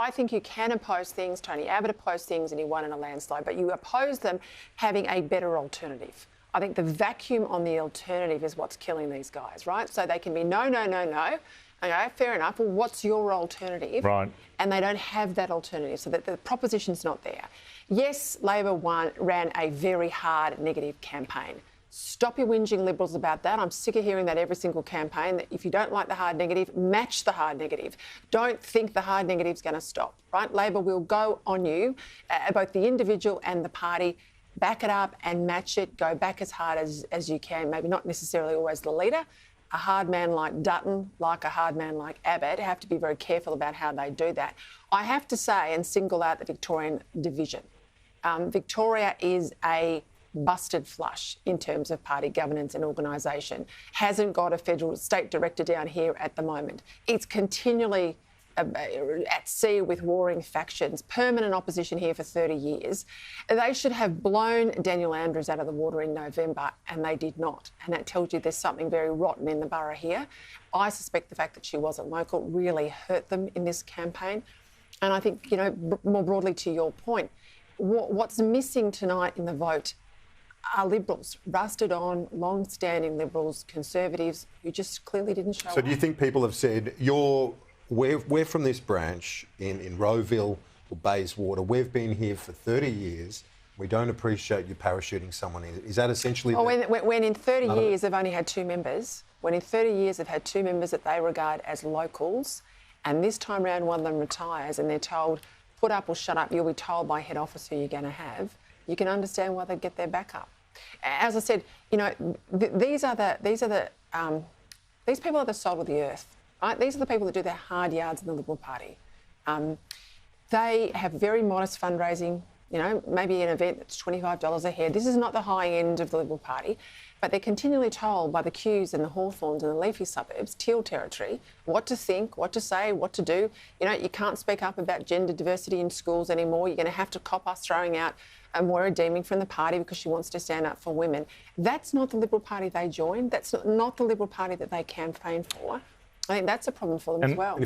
I think you can oppose things. Tony Abbott opposed things and he won in a landslide, but you oppose them having a better alternative. I think the vacuum on the alternative is what's killing these guys, right? So they can be no. Okay, fair enough. Well, what's your alternative? Right. And they don't have that alternative, so that the proposition's not there. Yes, Labor ran a very hard negative campaign. Stop your whinging Liberals about that. I'm sick of hearing that every single campaign, that if you don't like the hard negative, match the hard negative. Don't think the hard negative's going to stop, right? Labor will go on you, both the individual and the party. Back it up and match it. Go back as hard as you can. Maybe not necessarily always the leader. A hard man like Dutton, like a hard man like Abbott, have to be very careful about how they do that. I have to say and single out the Victorian division. Victoria is a busted flush in terms of party governance and organisation. Hasn't got a federal state director down here at the moment. It's continually at sea with warring factions, permanent opposition here for 30 years. They should have blown Daniel Andrews out of the water in November, and they did not. And that tells you there's something very rotten in the borough here. I suspect the fact that she wasn't local really hurt them in this campaign. And I think, you know, more broadly to your point, what's missing tonight in the vote are Liberals, rusted on, long-standing Liberals, Conservatives, who just clearly didn't show up. So do you think people have said, we're from this branch in Rowville or Bayswater, we've been here for 30 years, we don't appreciate you parachuting someone in? Is that essentially... Oh, when in 30 years they've only had two members, when in 30 years they've had two members that they regard as locals, and this time round one of them retires and they're told, put up or shut up, you'll be told by head office who you're going to have, you can understand why they get their back up. As I said, you know, these people are the soul of the earth, right? These are the people that do their hard yards in the Liberal Party. They have very modest fundraising, you know, maybe an event that's $25 a head. This is not the high end of the Liberal Party, but they're continually told by the Kews and the Hawthorns and the leafy suburbs, Teal territory, what to think, what to say, what to do. You know, you can't speak up about gender diversity in schools anymore. You're going to have to cop us throwing out Moira Deeming from the party because she wants to stand up for women. That's not the Liberal Party they joined. That's not the Liberal Party that they campaigned for. I think that's a problem for them as well.